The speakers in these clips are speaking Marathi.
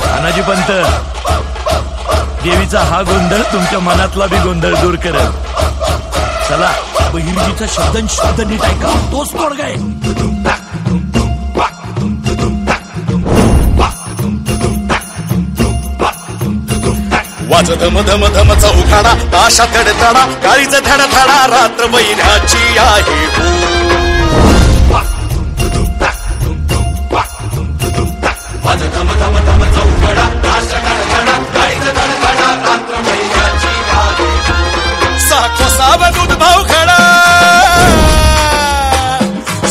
तानाजी पंत, देवीचा हा गोंधळ तुमच्या मनातला बी गोंधळ दूर करेल. चला, बहिर्जीचा शब्द शब्द नीट ऐका, तोच तोडगा आहे. वाज धम धम धम चौघाडा, ताशा तडतडा, काळीच धडधडा, रात्र महिन्याची आहे हो. वाज धम धम धम चौघाडा, ताशा तडतडा, काळीच धडधडा, रात्र महिन्याची आहे हो. साखोसावा दूध भाव खडा,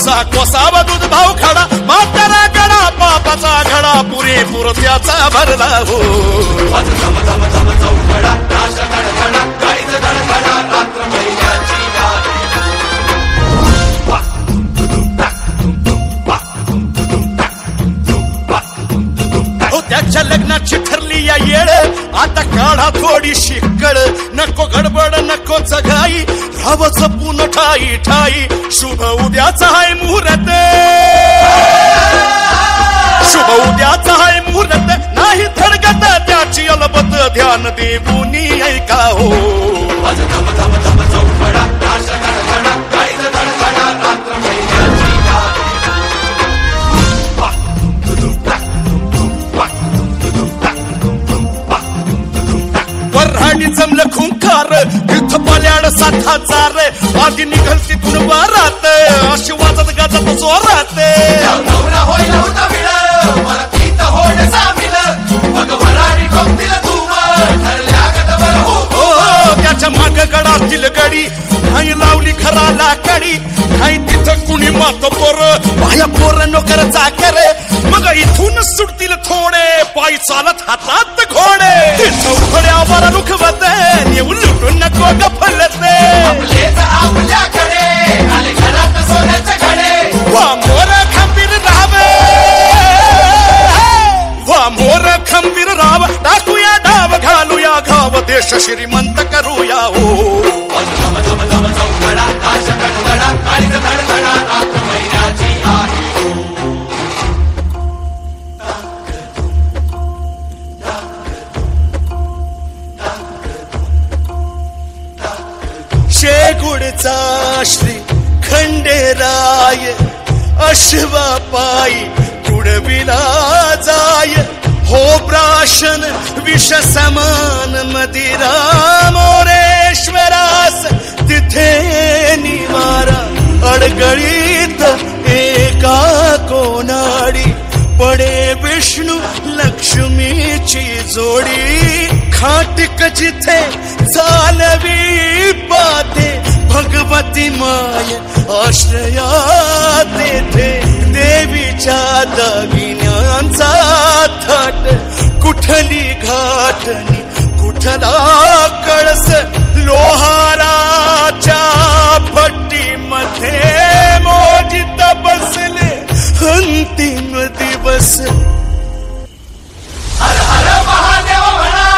साखोसावा दूध भाव खडा, म्हातारा गडा पापाचा घडा, पुरेपूर त्याचा भरला हो. वाज धम धम धम चौघडा, ताशा तडतडा, काळीच धडधडा, रात्र महिन्याची आहे हो. त्याच्या लग्नाची ठरली या येळ, आता काढा थोडीशी कळ, नको गडबड नको चघाई, राव जपून ठाई ठाई, शुभ उद्याचा हाय मुहूर्त, शुभ उद्याचा हाय मुहूर्त, नाही धडगत त्याची अलबत, ध्यान देऊनी ऐका हो. वाज धम धम धम चौघडा, ताशा तडतडा, काळीच धडधडा, रात्र महिन्याची वऱ्हाडी जमलं खुंखार, तिथं पल्याड 7,000, आधी निघल तिथून बारात, अशी वाजत गाजत जोरात. त्याच्या माग गडातील गडी, नाही लावली खराला कडी, नाही तिथं कुणी मात पोर, बाया पोर नोकर चाकर, मग इथून सुटतील थोडे, पायी चालत हातात घोडे, तिथं घोड्यावर रुखवत, येऊन लुटून नको गफलते, वा मोर खंबीर राहावे, वा मोर खंबीर राहाव, टाकूया डाव घालूया घाव, देश श्रीमंत करूया हो. धम धम धम चौघडा, ताशा तडतडा, काळीच धडधडा, रात्र महिन्याची आहे हो. शेगुडचा श्री खंडेराय, अश्वा पायी तुडविला जाय, हो प्राशन विष समान मदिरा, मोरेश्वरास तिथे निवारा, अडगळीत एका कोनाडी, पडे विष्णू लक्ष्मीची जोडी, खाटिक जिथे चालवी पाते, भगवती माय आश्रया तेथे, देवीच्या दागिन्यांचा थाट, कुठली घाटणी कुठला कळस, लोहाराच्या भट्टीमध्ये मोजित बसले अंतिम दिवस. हर हर महादेव म्हणा,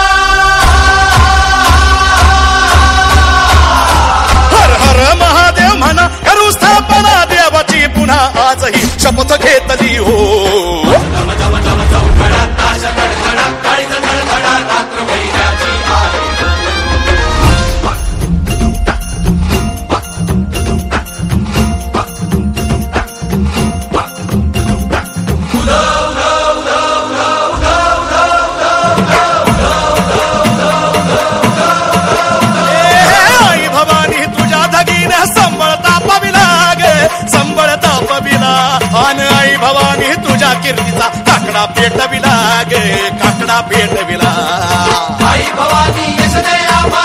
हर हर महादेव म्हणा, करू स्थापना देवाची पुन्हा आजही शपथ घेतली हो. धम धम धम चौघडा, ताशा तडतडा, काळीच धडधडा, रात्र महिन्याची आहे. आई भवानी तुझ्या धगीने संबळता पविला गे, संबळता पविला, आन आई भवानी तुझ्या कीर्तीचा काकडा पेटविला गे, काकडा पेटविला. आई भवानी यश दे आम्हा,